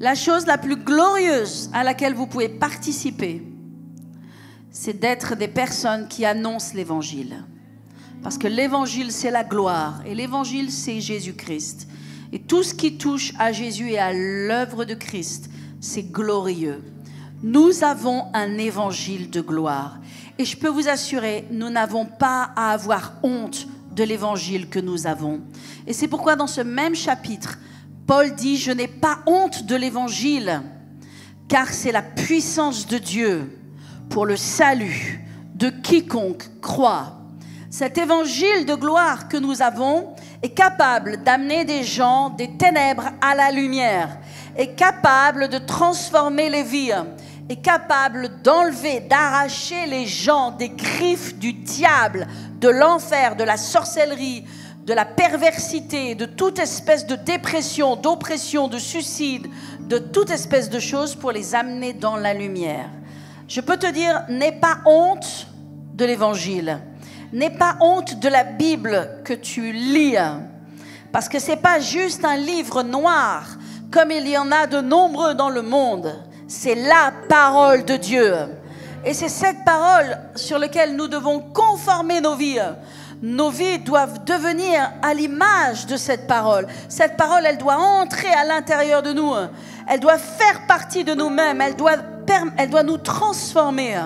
La chose la plus glorieuse à laquelle vous pouvez participer, c'est d'être des personnes qui annoncent l'évangile. Parce que l'évangile, c'est la gloire. Et l'évangile, c'est Jésus-Christ. Et tout ce qui touche à Jésus et à l'œuvre de Christ, c'est glorieux. Nous avons un évangile de gloire. Et je peux vous assurer, nous n'avons pas à avoir honte de l'évangile que nous avons. Et c'est pourquoi dans ce même chapitre, Paul dit « Je n'ai pas honte de l'évangile, car c'est la puissance de Dieu pour le salut de quiconque croit. » Cet évangile de gloire que nous avons est capable d'amener des gens des ténèbres à la lumière, est capable de transformer les vies, est capable d'enlever, d'arracher les gens des griffes du diable, de l'enfer, de la sorcellerie, de la perversité, de toute espèce de dépression, d'oppression, de suicide, de toute espèce de choses pour les amener dans la lumière. Je peux te dire, n'aie pas honte de l'évangile. N'aie pas honte de la Bible que tu lis, parce que ce n'est pas juste un livre noir, comme il y en a de nombreux dans le monde. C'est la parole de Dieu. Et c'est cette parole sur laquelle nous devons conformer nos vies. Nos vies doivent devenir à l'image de cette parole. Cette parole, elle doit entrer à l'intérieur de nous. Elle doit faire partie de nous-mêmes. Elle doit nous transformer.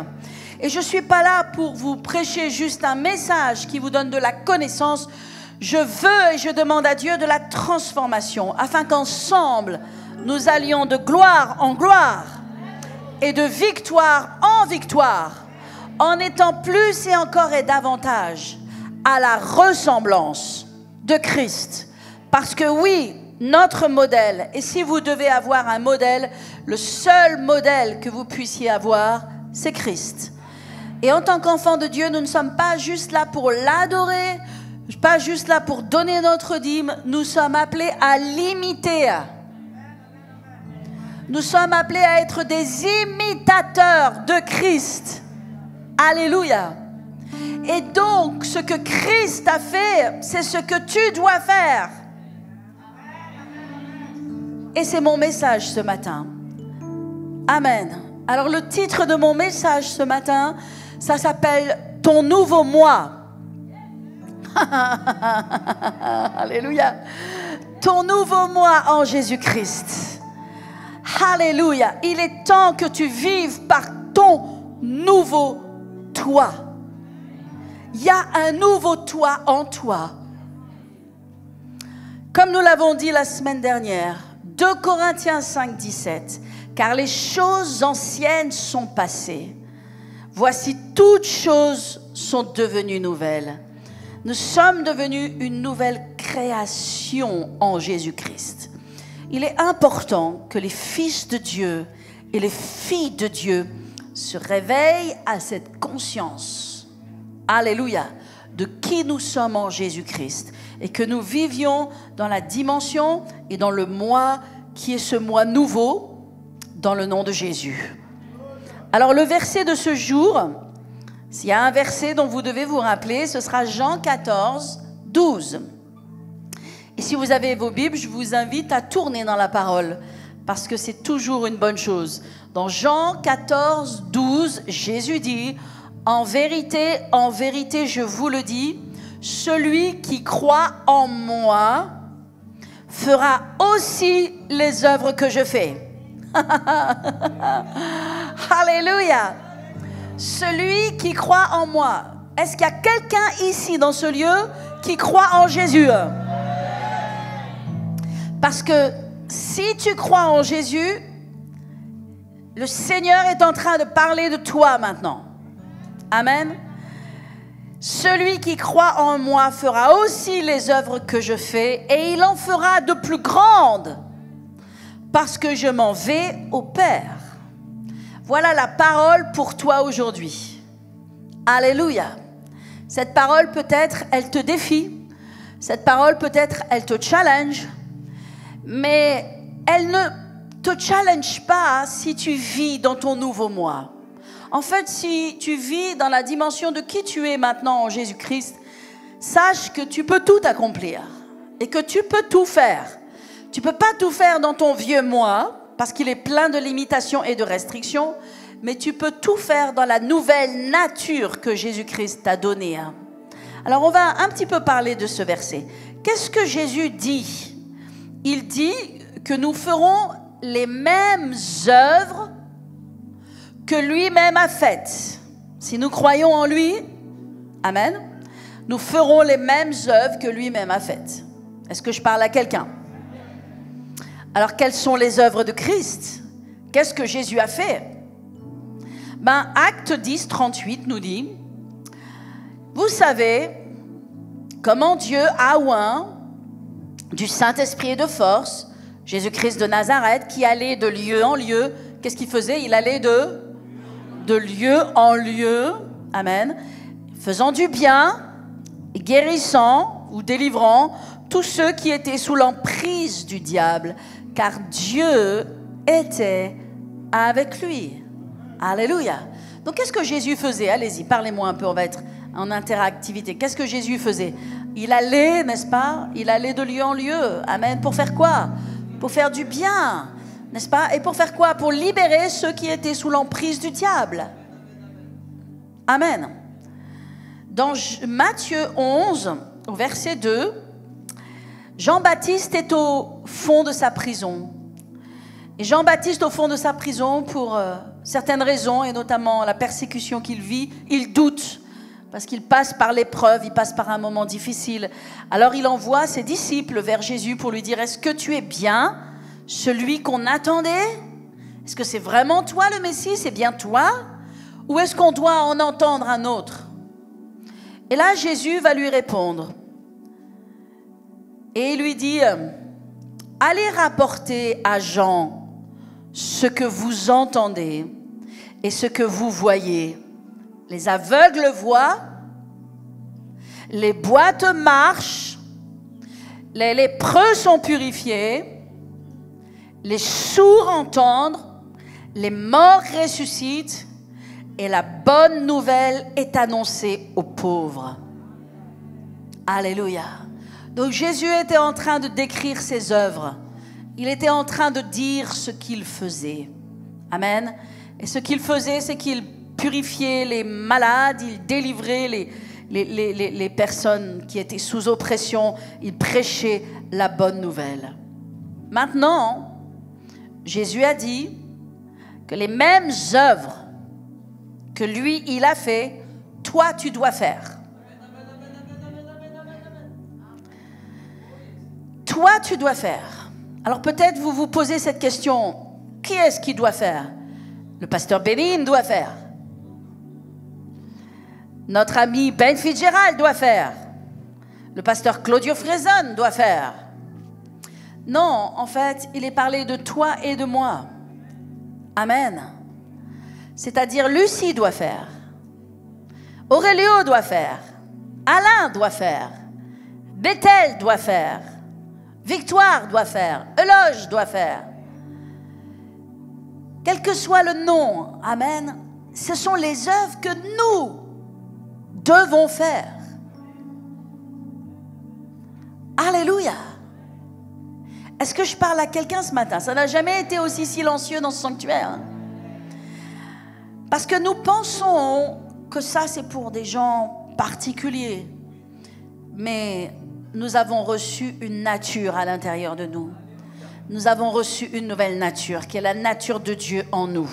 Et je ne suis pas là pour vous prêcher juste un message qui vous donne de la connaissance. Je veux et je demande à Dieu de la transformation, afin qu'ensemble, nous allions de gloire en gloire et de victoire en victoire, en étant plus et encore et davantage à la ressemblance de Christ. Parce que oui, notre modèle, et si vous devez avoir un modèle, le seul modèle que vous puissiez avoir, c'est Christ. Et en tant qu'enfants de Dieu, nous ne sommes pas juste là pour l'adorer, pas juste là pour donner notre dîme, nous sommes appelés à l'imiter. Nous sommes appelés à être des imitateurs de Christ. Alléluia. Et donc, ce que Christ a fait, c'est ce que tu dois faire. Et c'est mon message ce matin. Amen. Alors, le titre de mon message ce matin, ça s'appelle « Ton nouveau moi ». Alléluia. Ton nouveau moi en Jésus-Christ. Alléluia. Il est temps que tu vives par ton nouveau toi. Il y a un nouveau toi en toi. Comme nous l'avons dit la semaine dernière, 2 Corinthiens 5, 17. Car les choses anciennes sont passées. Voici, toutes choses sont devenues nouvelles. Nous sommes devenus une nouvelle création en Jésus-Christ. Il est important que les fils de Dieu et les filles de Dieu se réveillent à cette conscience, alléluia, de qui nous sommes en Jésus-Christ et que nous vivions dans la dimension et dans le moi qui est ce moi nouveau dans le nom de Jésus. Alors le verset de ce jour, s'il y a un verset dont vous devez vous rappeler, ce sera Jean 14, 12. Et si vous avez vos Bibles, je vous invite à tourner dans la parole, parce que c'est toujours une bonne chose. Dans Jean 14, 12, Jésus dit, en vérité, je vous le dis, celui qui croit en moi fera aussi les œuvres que je fais. Alléluia. Celui qui croit en moi. Est-ce qu'il y a quelqu'un ici dans ce lieu qui croit en Jésus? Parce que si tu crois en Jésus, le Seigneur est en train de parler de toi maintenant. Amen. Celui qui croit en moi fera aussi les œuvres que je fais, et il en fera de plus grandes, parce que je m'en vais au Père. Voilà la parole pour toi aujourd'hui. Alléluia. Cette parole peut-être, elle te défie. Cette parole peut-être, elle te challenge. Mais elle ne te challenge pas si tu vis dans ton nouveau moi. En fait, si tu vis dans la dimension de qui tu es maintenant en Jésus-Christ, sache que tu peux tout accomplir et que tu peux tout faire. Tu ne peux pas tout faire dans ton vieux moi, parce qu'il est plein de limitations et de restrictions, mais tu peux tout faire dans la nouvelle nature que Jésus-Christ t'a donnée. Alors, on va un petit peu parler de ce verset. Qu'est-ce que Jésus dit? Il dit que nous ferons les mêmes œuvres que lui-même a faites. Si nous croyons en lui, amen, nous ferons les mêmes œuvres que lui-même a faites. Est-ce que je parle à quelqu'un? Alors, quelles sont les œuvres de Christ? Qu'est-ce que Jésus a fait? Acte 10, 38 nous dit, vous savez comment Dieu a oint du Saint-Esprit et de force Jésus-Christ de Nazareth, qui allait de lieu en lieu. Qu'est-ce qu'il faisait? Il allait de lieu en lieu, amen, faisant du bien, guérissant ou délivrant tous ceux qui étaient sous l'emprise du diable, car Dieu était avec lui. Alléluia. Donc, qu'est-ce que Jésus faisait? Allez-y, parlez-moi un peu, on va être en interactivité. Qu'est-ce que Jésus faisait? Il allait, n'est-ce pas? Il allait de lieu en lieu. Amen. Pour faire quoi? Pour faire du bien, n'est-ce pas? Et pour faire quoi? Pour libérer ceux qui étaient sous l'emprise du diable. Amen. Dans Matthieu 11, au verset 2, Jean-Baptiste est au fond de sa prison. Et Jean-Baptiste, au fond de sa prison, pour certaines raisons, et notamment la persécution qu'il vit, il doute, parce qu'il passe par l'épreuve, il passe par un moment difficile. Alors il envoie ses disciples vers Jésus pour lui dire, est-ce que tu es bien celui qu'on attendait? Est-ce que c'est vraiment toi le Messie? C'est bien toi? Ou est-ce qu'on doit en entendre un autre? Et là, Jésus va lui répondre. Et il lui dit, allez rapporter à Jean ce que vous entendez et ce que vous voyez. Les aveugles voient, les boîtes marchent, les lépreux sont purifiés, les sourds entendent, les morts ressuscitent et la bonne nouvelle est annoncée aux pauvres. Alléluia. Donc Jésus était en train de décrire ses œuvres. Il était en train de dire ce qu'il faisait. Amen. Et ce qu'il faisait, c'est qu'il purifiait les malades, il délivrait les personnes qui étaient sous oppression, il prêchait la bonne nouvelle. Maintenant, Jésus a dit que les mêmes œuvres que lui, il a fait, toi, tu dois faire. Toi, tu dois faire. Alors peut-être vous vous posez cette question, qui est-ce qui doit faire? Le pasteur Béline doit faire. Notre ami Ben Fitzgerald doit faire. Le pasteur Claudio Frezon doit faire. Non, en fait, il est parlé de toi et de moi. Amen. C'est-à-dire Lucie doit faire. Aurélio doit faire. Alain doit faire. Bethel doit faire. Victoire doit faire. Eloge doit faire. Quel que soit le nom, amen, ce sont les œuvres que nous devons faire. Alléluia. Est-ce que je parle à quelqu'un ce matin? Ça n'a jamais été aussi silencieux dans ce sanctuaire. Hein? Parce que nous pensons que ça, c'est pour des gens particuliers. Mais nous avons reçu une nature à l'intérieur de nous. Nous avons reçu une nouvelle nature, qui est la nature de Dieu en nous,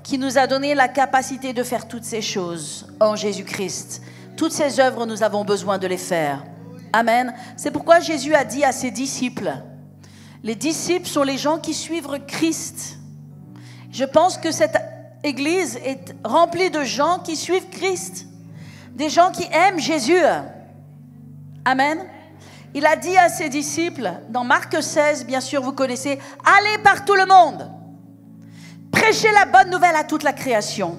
qui nous a donné la capacité de faire toutes ces choses en Jésus-Christ. Toutes ces œuvres, nous avons besoin de les faire. Amen. C'est pourquoi Jésus a dit à ses disciples, les disciples sont les gens qui suivent Christ. Je pense que cette Église est remplie de gens qui suivent Christ, des gens qui aiment Jésus. Amen. Il a dit à ses disciples, dans Marc 16, bien sûr, vous connaissez, « Allez par tout le monde, prêchez la bonne nouvelle à toute la création.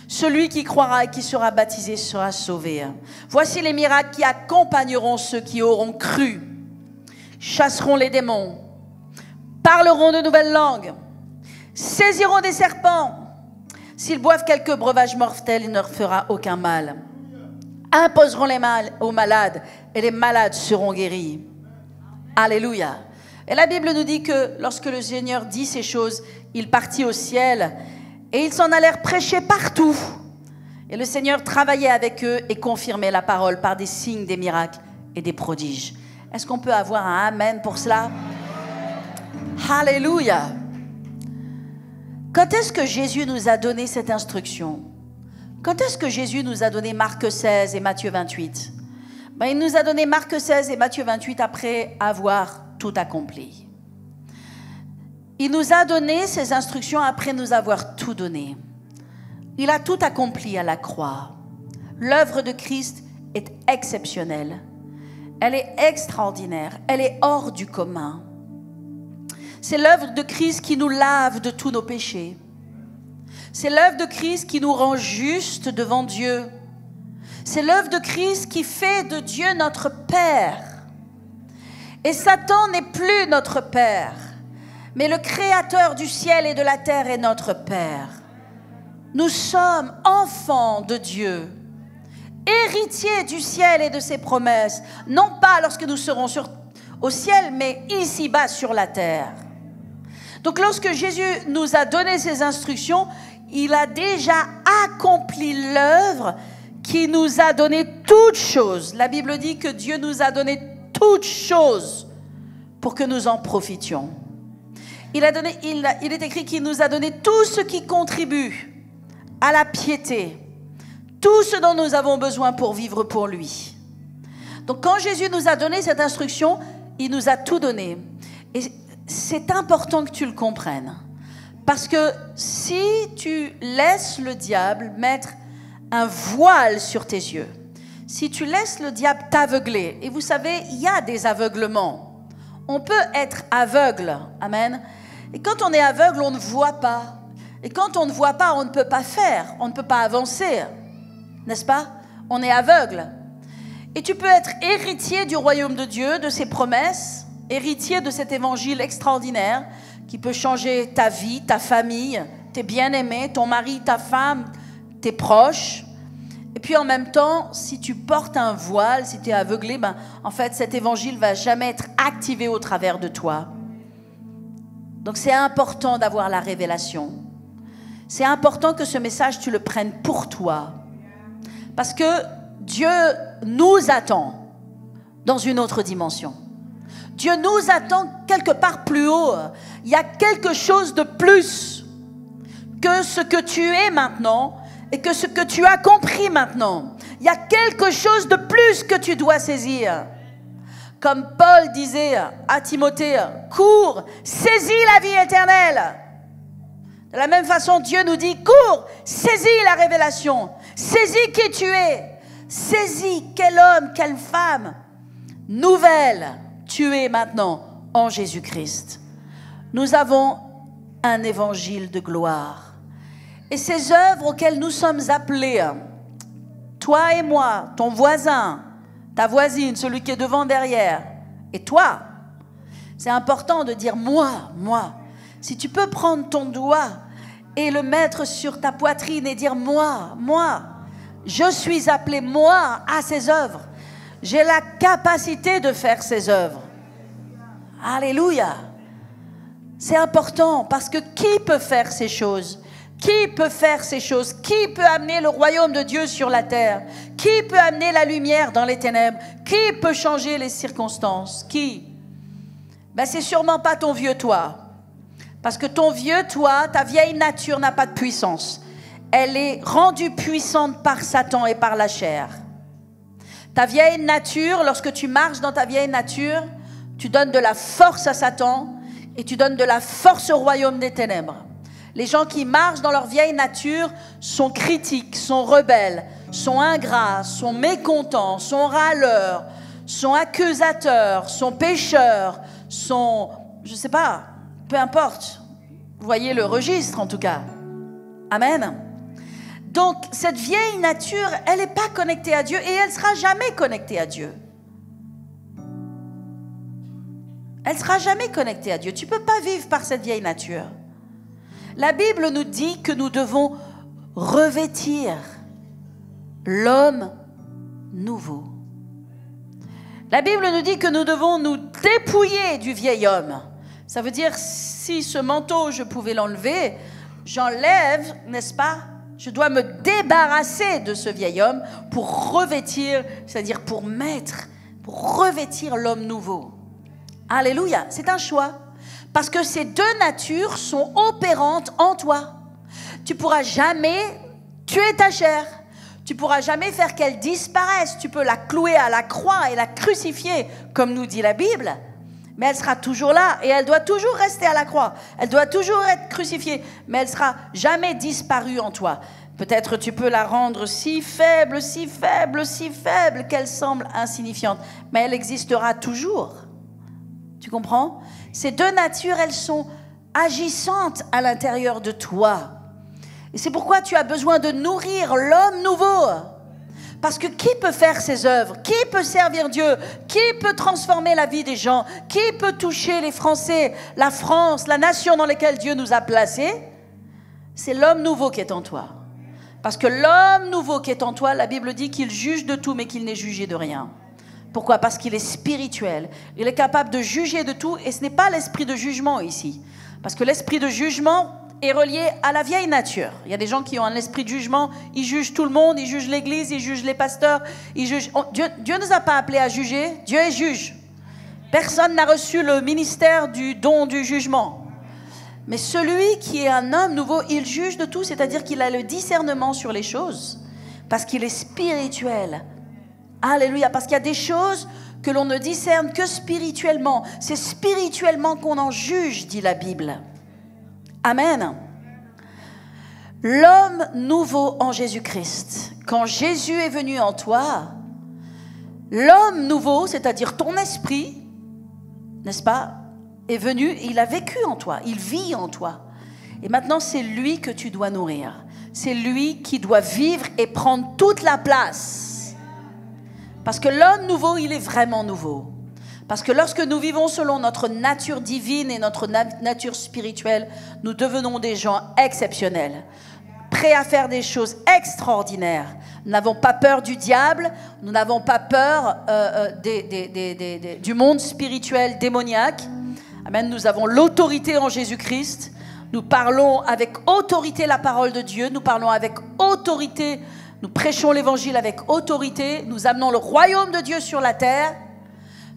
Celui qui croira et qui sera baptisé sera sauvé. Voici les miracles qui accompagneront ceux qui auront cru. Chasseront les démons, parleront de nouvelles langues, saisiront des serpents. S'ils boivent quelques breuvages mortels, il ne leur fera aucun mal. Imposeront les mal aux malades et les malades seront guéris. » Alléluia. Et la Bible nous dit que lorsque le Seigneur dit ces choses, il partit au ciel et ils s'en allèrent prêcher partout. Et le Seigneur travaillait avec eux et confirmait la parole par des signes, des miracles et des prodiges. Est-ce qu'on peut avoir un amen pour cela? Alléluia! Quand est-ce que Jésus nous a donné cette instruction? Quand est-ce que Jésus nous a donné Marc 16 et Matthieu 28? Il nous a donné Marc 16 et Matthieu 28 après avoir tout accompli. Il nous a donné ces instructions après nous avoir tout donné. Il a tout accompli à la croix. L'œuvre de Christ est exceptionnelle. Elle est extraordinaire. Elle est hors du commun. C'est l'œuvre de Christ qui nous lave de tous nos péchés. C'est l'œuvre de Christ qui nous rend justes devant Dieu. C'est l'œuvre de Christ qui fait de Dieu notre Père. Et Satan n'est plus notre Père, mais le Créateur du ciel et de la terre est notre Père. Nous sommes enfants de Dieu, héritiers du ciel et de ses promesses, non pas lorsque nous serons au ciel, mais ici-bas sur la terre. Donc lorsque Jésus nous a donné ces instructions, il a déjà accompli l'œuvre qui nous a donné toutes choses. La Bible dit que Dieu nous a donné toutes choses pour que nous en profitions. Il est écrit qu'il nous a donné tout ce qui contribue à la piété, tout ce dont nous avons besoin pour vivre pour lui. Donc quand Jésus nous a donné cette instruction, il nous a tout donné. Et c'est important que tu le comprennes. Parce que si tu laisses le diable mettre un voile sur tes yeux, si tu laisses le diable t'aveugler, et vous savez, il y a des aveuglements. On peut être aveugle, amen. Et quand on est aveugle, on ne voit pas. Et quand on ne voit pas, on ne peut pas faire, on ne peut pas avancer, n'est-ce pas? On est aveugle. Et tu peux être héritier du royaume de Dieu, de ses promesses, héritier de cet évangile extraordinaire qui peut changer ta vie, ta famille, tes bien-aimés, ton mari, ta femme, tes proches. Et puis en même temps, si tu portes un voile, si tu es aveuglé, en fait, cet évangile ne va jamais être activé au travers de toi. Donc c'est important d'avoir la révélation. C'est important que ce message, tu le prennes pour toi. Parce que Dieu nous attend dans une autre dimension. Dieu nous attend quelque part plus haut. Il y a quelque chose de plus que ce que tu es maintenant et que ce que tu as compris maintenant. Il y a quelque chose de plus que tu dois saisir. Comme Paul disait à Timothée, cours, saisis la vie éternelle. De la même façon, Dieu nous dit, cours, saisis la révélation, saisis qui tu es, saisis quel homme, quelle femme nouvelle tu es maintenant en Jésus-Christ. Nous avons un évangile de gloire. Et ces œuvres auxquelles nous sommes appelés, toi et moi, ton voisin, ta voisine, celui qui est devant, derrière, et toi, c'est important de dire moi. Si tu peux prendre ton doigt et le mettre sur ta poitrine et dire moi, je suis appelé moi à ces œuvres. J'ai la capacité de faire ces œuvres. Alléluia. C'est important parce que qui peut faire ces choses? Qui peut faire ces choses? Qui peut amener le royaume de Dieu sur la terre? Qui peut amener la lumière dans les ténèbres? Qui peut changer les circonstances? Qui? C'est sûrement pas ton vieux toi. Parce que ton vieux toi, ta vieille nature n'a pas de puissance. Elle est rendue puissante par Satan et par la chair. Ta vieille nature, lorsque tu marches dans ta vieille nature, tu donnes de la force à Satan et tu donnes de la force au royaume des ténèbres. Les gens qui marchent dans leur vieille nature sont critiques, sont rebelles, sont ingrats, sont mécontents, sont râleurs, sont accusateurs, sont pécheurs, sont, je ne sais pas, peu importe. Vous voyez le registre en tout cas. Amen. Donc cette vieille nature, elle n'est pas connectée à Dieu et elle ne sera jamais connectée à Dieu. Elle ne sera jamais connectée à Dieu. Tu ne peux pas vivre par cette vieille nature. La Bible nous dit que nous devons revêtir l'homme nouveau. La Bible nous dit que nous devons nous dépouiller du vieil homme. Ça veut dire, si ce manteau, je pouvais l'enlever, j'enlève, n'est-ce pas? Je dois me débarrasser de ce vieil homme pour revêtir, c'est-à-dire pour revêtir l'homme nouveau. Alléluia, c'est un choix. Parce que ces deux natures sont opérantes en toi. Tu ne pourras jamais tuer ta chair. Tu ne pourras jamais faire qu'elle disparaisse. Tu peux la clouer à la croix et la crucifier, comme nous dit la Bible. Mais elle sera toujours là et elle doit toujours rester à la croix. Elle doit toujours être crucifiée, mais elle ne sera jamais disparue en toi. Peut-être tu peux la rendre si faible, si faible, si faible qu'elle semble insignifiante. Mais elle existera toujours. Tu comprends? Ces deux natures, elles sont agissantes à l'intérieur de toi. Et c'est pourquoi tu as besoin de nourrir l'homme nouveau. Parce que qui peut faire ses œuvres? Qui peut servir Dieu? Qui peut transformer la vie des gens? Qui peut toucher les Français, la France, la nation dans laquelle Dieu nous a placés? C'est l'homme nouveau qui est en toi. Parce que l'homme nouveau qui est en toi, la Bible dit qu'il juge de tout, mais qu'il n'est jugé de rien. Pourquoi? Parce qu'il est spirituel. Il est capable de juger de tout, et ce n'est pas l'esprit de jugement ici. Parce que l'esprit de jugement est relié à la vieille nature. Il y a des gens qui ont un esprit de jugement, ils jugent tout le monde, ils jugent l'église, ils jugent les pasteurs, ils jugent... Dieu ne nous a pas appelés à juger, Dieu est juge. Personne n'a reçu le ministère du don du jugement. Mais celui qui est un homme nouveau, il juge de tout, c'est-à-dire qu'il a le discernement sur les choses, parce qu'il est spirituel. Alléluia, parce qu'il y a des choses que l'on ne discerne que spirituellement. C'est spirituellement qu'on en juge, dit la Bible. Amen. L'homme nouveau en Jésus-Christ. Quand Jésus est venu en toi, l'homme nouveau, c'est-à-dire ton esprit, n'est-ce pas, est venu et il a vécu en toi, il vit en toi. Et maintenant, c'est lui que tu dois nourrir. C'est lui qui doit vivre et prendre toute la place. Parce que l'homme nouveau, il est vraiment nouveau. Parce que lorsque nous vivons selon notre nature divine et notre nature spirituelle, nous devenons des gens exceptionnels, prêts à faire des choses extraordinaires. Nous n'avons pas peur du diable, nous n'avons pas peur du monde spirituel démoniaque. Amen. Nous avons l'autorité en Jésus-Christ. Nous parlons avec autorité la parole de Dieu. Nous parlons avec autorité. Nous prêchons l'évangile avec autorité. Nous amenons le royaume de Dieu sur la terre.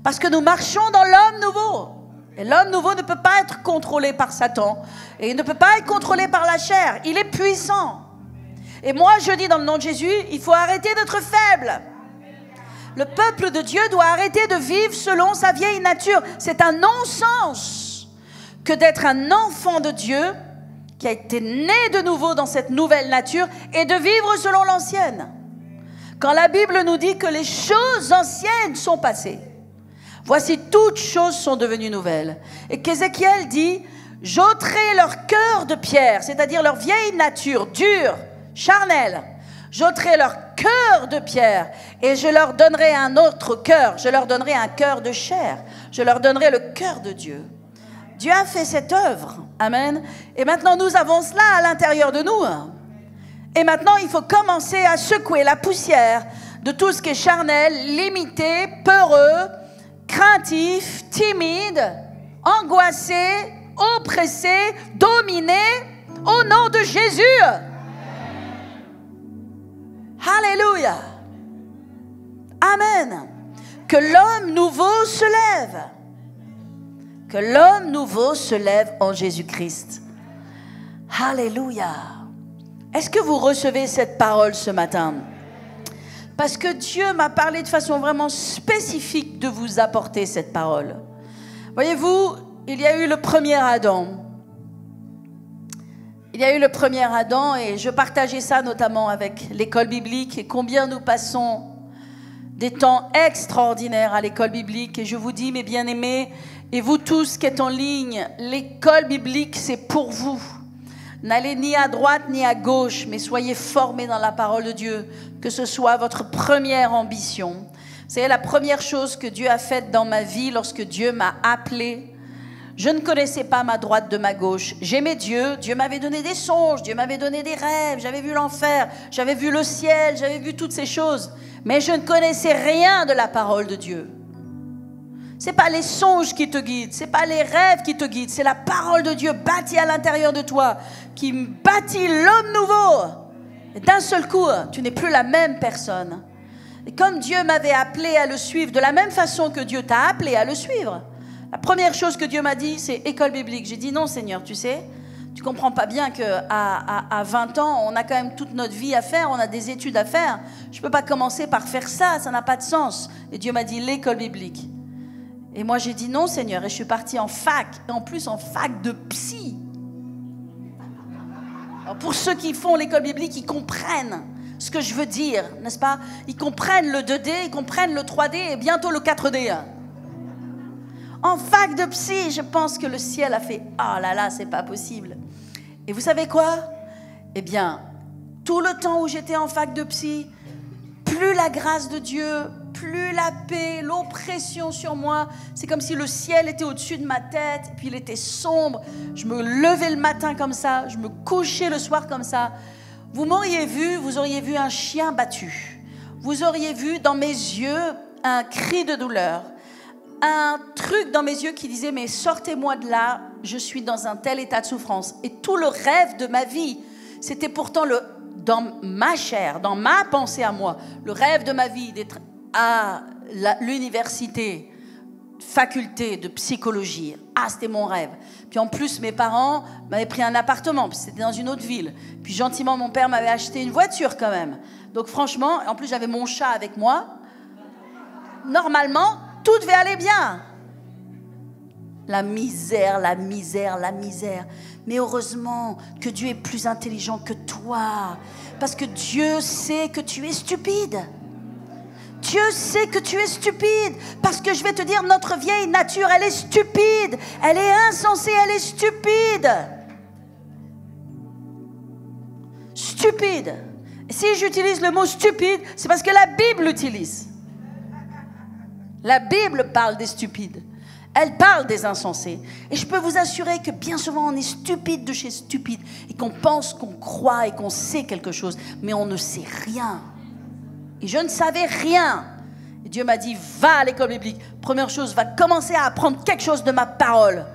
Parce que nous marchons dans l'homme nouveau. Et l'homme nouveau ne peut pas être contrôlé par Satan. Et il ne peut pas être contrôlé par la chair. Il est puissant. Et moi, je dis dans le nom de Jésus, il faut arrêter d'être faible. Le peuple de Dieu doit arrêter de vivre selon sa vieille nature. C'est un non-sens que d'être un enfant de Dieu qui a été né de nouveau dans cette nouvelle nature et de vivre selon l'ancienne. Quand la Bible nous dit que les choses anciennes sont passées, voici toutes choses sont devenues nouvelles. Et qu'Ézéchiel dit, j'ôterai leur cœur de pierre, c'est-à-dire leur vieille nature dure, charnelle. J'ôterai leur cœur de pierre et je leur donnerai un autre cœur. Je leur donnerai un cœur de chair. Je leur donnerai le cœur de Dieu. Dieu a fait cette œuvre. Amen. Et maintenant, nous avons cela à l'intérieur de nous. Et maintenant, il faut commencer à secouer la poussière de tout ce qui est charnel, limité, peureux, craintif, timide, angoissé, oppressé, dominé, au nom de Jésus. Alléluia. Amen. Que l'homme nouveau se lève. Que l'homme nouveau se lève en Jésus-Christ. Alléluia. Est-ce que vous recevez cette parole ce matin? Parce que Dieu m'a parlé de façon vraiment spécifique de vous apporter cette parole. Voyez-vous, il y a eu le premier Adam. Il y a eu le premier Adam et je partageais ça notamment avec l'école biblique et combien nous passons des temps extraordinaires à l'école biblique. Et je vous dis, mes bien-aimés, et vous tous qui êtes en ligne, l'école biblique, c'est pour vous. N'allez ni à droite ni à gauche, mais soyez formés dans la parole de Dieu, que ce soit votre première ambition. Vous savez, la première chose que Dieu a faite dans ma vie lorsque Dieu m'a appelé, je ne connaissais pas ma droite de ma gauche. J'aimais Dieu. Dieu m'avait donné des songes. Dieu m'avait donné des rêves. J'avais vu l'enfer. J'avais vu le ciel. J'avais vu toutes ces choses. Mais je ne connaissais rien de la parole de Dieu. C'est pas les songes qui te guident, c'est pas les rêves qui te guident, c'est la parole de Dieu bâtie à l'intérieur de toi, qui bâtit l'homme nouveau. Et d'un seul coup, tu n'es plus la même personne. Et comme Dieu m'avait appelé à le suivre, de la même façon que Dieu t'a appelé à le suivre, la première chose que Dieu m'a dit, c'est école biblique. J'ai dit non, Seigneur, tu sais, tu comprends pas bien qu'à 20 ans, on a quand même toute notre vie à faire, on a des études à faire. Je peux pas commencer par faire ça n'a pas de sens. Et Dieu m'a dit l'école biblique. Et moi, j'ai dit non, Seigneur, et je suis partie en fac, et en plus en fac de psy. Alors pour ceux qui font l'école biblique, ils comprennent ce que je veux dire, n'est-ce pas? Ils comprennent le 2D, ils comprennent le 3D et bientôt le 4D. En fac de psy, je pense que le ciel a fait « Oh là là, c'est pas possible ». Et vous savez quoi? Eh bien, tout le temps où j'étais en fac de psy, plus la grâce de Dieu, plus la paix, l'oppression sur moi, c'est comme si le ciel était au-dessus de ma tête, puis il était sombre. Je me levais le matin comme ça, je me couchais le soir comme ça. Vous m'auriez vu, vous auriez vu un chien battu. Vous auriez vu dans mes yeux un cri de douleur. Un truc dans mes yeux qui disait « Mais sortez-moi de là, je suis dans un tel état de souffrance. » Et tout le rêve de ma vie, c'était pourtant dans ma chair, dans ma pensée à moi, le rêve de ma vie d'être à l'université, faculté de psychologie. Ah, c'était mon rêve. Puis en plus, mes parents m'avaient pris un appartement, puis c'était dans une autre ville. Puis gentiment, mon père m'avait acheté une voiture quand même. Donc franchement, en plus j'avais mon chat avec moi. Normalement, tout devait aller bien. La misère, la misère, la misère. Mais heureusement que Dieu est plus intelligent que toi. Parce que Dieu sait que tu es stupide. Dieu sait que tu es stupide. Parce que je vais te dire, notre vieille nature, elle est stupide. Elle est insensée, elle est stupide. Stupide. Et si j'utilise le mot stupide, c'est parce que la Bible l'utilise. La Bible parle des stupides. Elle parle des insensés. Et je peux vous assurer que bien souvent, on est stupide de chez stupide. Et qu'on pense, qu'on croit et qu'on sait quelque chose. Mais on ne sait rien. Et je ne savais rien. Et Dieu m'a dit, va à l'école biblique. Première chose, va commencer à apprendre quelque chose de ma parole.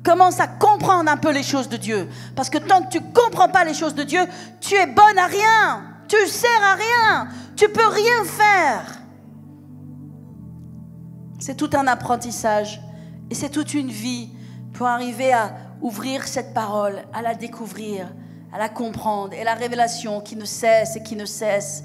Commence à comprendre un peu les choses de Dieu. Parce que tant que tu ne comprends pas les choses de Dieu, tu es bonne à rien. Tu ne sers à rien. Tu ne peux rien faire. C'est tout un apprentissage. Et c'est toute une vie pour arriver à ouvrir cette parole, à la découvrir, à la comprendre. Et la révélation qui ne cesse et qui ne cesse.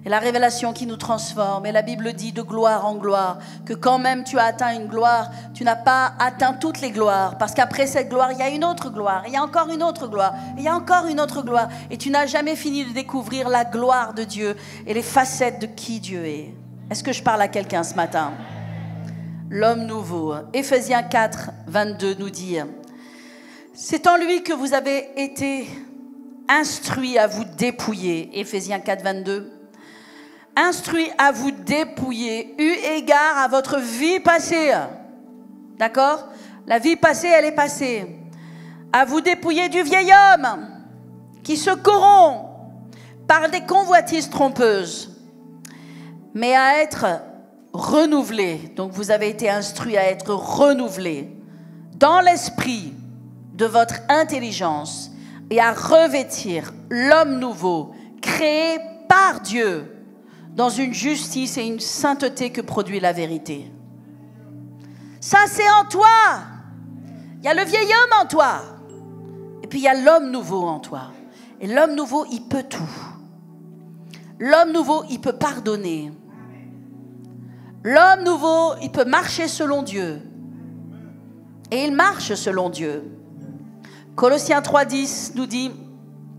Et la révélation qui nous transforme. Et la Bible dit de gloire en gloire que quand même tu as atteint une gloire, tu n'as pas atteint toutes les gloires. Parce qu'après cette gloire, il y a une autre gloire. Il y a encore une autre gloire. Il y a encore une autre gloire. Et tu n'as jamais fini de découvrir la gloire de Dieu et les facettes de qui Dieu est. Est-ce que je parle à quelqu'un ce matin? L'homme nouveau. Éphésiens 4, 22 nous dit « C'est en lui que vous avez été instruits à vous dépouiller. » Éphésiens 4, 22. « Instruits à vous dépouiller, eu égard à votre vie passée. » D'accord? La vie passée, elle est passée. « À vous dépouiller du vieil homme qui se corrompt par des convoitises trompeuses, mais à être renouvelé. » Donc vous avez été instruits à être renouvelés dans l'esprit de votre intelligence et à revêtir l'homme nouveau, créé par Dieu, dans une justice et une sainteté que produit la vérité. Ça, c'est en toi. Il y a le vieil homme en toi. Et puis il y a l'homme nouveau en toi. Et l'homme nouveau, il peut tout. L'homme nouveau, il peut pardonner. L'homme nouveau, il peut marcher selon Dieu. Et il marche selon Dieu. Colossiens 3,10 nous dit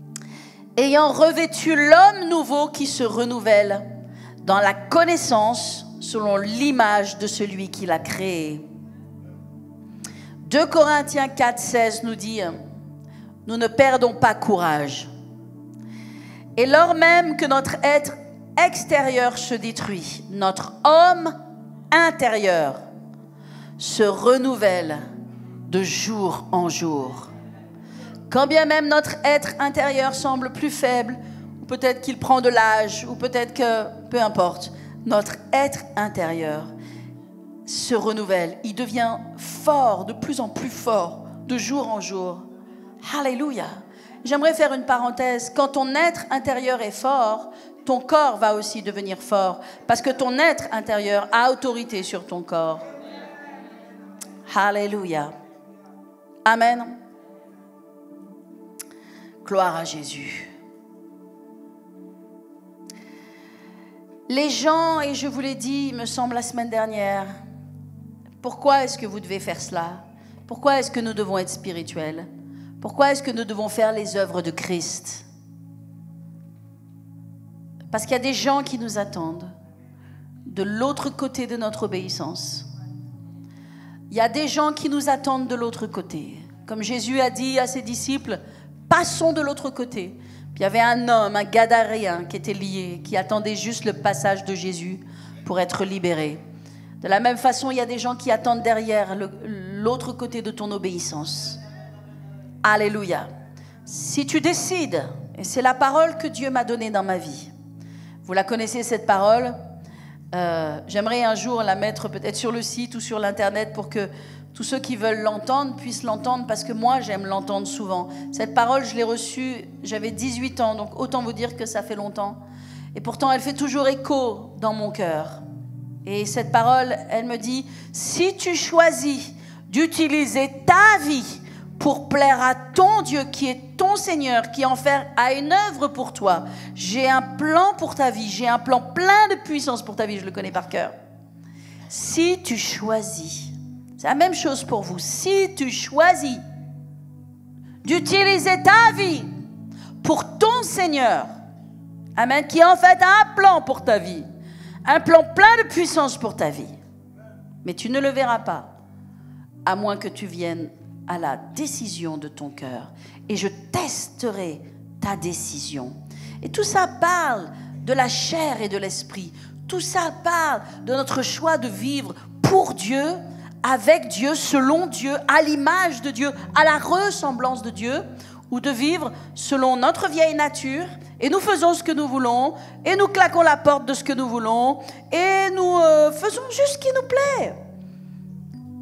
« Ayant revêtu l'homme nouveau qui se renouvelle dans la connaissance selon l'image de celui qui l'a créé. » 2 Corinthiens 4,16 nous dit « Nous ne perdons pas courage. Et lors même que notre être extérieur se détruit, notre homme intérieur se renouvelle de jour en jour. Quand bien même notre être intérieur semble plus faible, ou peut-être qu'il prend de l'âge, ou peut-être que, peu importe, notre être intérieur, se renouvelle. Il devient fort, de plus en plus fort, de jour en jour. Alléluia. J'aimerais faire une parenthèse. Quand ton être intérieur est fort, ton corps va aussi devenir fort. Parce que ton être intérieur a autorité sur ton corps. Alléluia. Amen. Gloire à Jésus. Les gens, et je vous l'ai dit, il me semble la semaine dernière, pourquoi est-ce que vous devez faire cela? Pourquoi est-ce que nous devons être spirituels? Pourquoi est-ce que nous devons faire les œuvres de Christ? Parce qu'il y a des gens qui nous attendent de l'autre côté de notre obéissance. Il y a des gens qui nous attendent de l'autre côté. Comme Jésus a dit à ses disciples, passons de l'autre côté. Puis il y avait un homme, un Gadaréen qui était lié, qui attendait juste le passage de Jésus pour être libéré. De la même façon, il y a des gens qui attendent derrière l'autre côté de ton obéissance. Alléluia. Si tu décides, et c'est la parole que Dieu m'a donnée dans ma vie, vous la connaissez cette parole, j'aimerais un jour la mettre peut-être sur le site ou sur l'internet pour que tous ceux qui veulent l'entendre puissent l'entendre, parce que moi j'aime l'entendre souvent. Cette parole, je l'ai reçue, j'avais 18 ans, donc autant vous dire que ça fait longtemps. Et pourtant elle fait toujours écho dans mon cœur. Et cette parole, elle me dit, si tu choisis d'utiliser ta vie pour plaire à ton Dieu qui est ton Seigneur, qui en fait a une œuvre pour toi. J'ai un plan pour ta vie, j'ai un plan plein de puissance pour ta vie, je le connais par cœur. Si tu choisis, c'est la même chose pour vous, si tu choisis d'utiliser ta vie pour ton Seigneur, amen, qui en fait a un plan pour ta vie, un plan plein de puissance pour ta vie, mais tu ne le verras pas, à moins que tu viennes à la décision de ton cœur, et je testerai ta décision. Et tout ça parle de la chair et de l'esprit. Tout ça parle de notre choix de vivre pour Dieu, avec Dieu, selon Dieu, à l'image de Dieu, à la ressemblance de Dieu, ou de vivre selon notre vieille nature, et nous faisons ce que nous voulons, et nous claquons la porte de ce que nous voulons, et nous faisons juste ce qui nous plaît.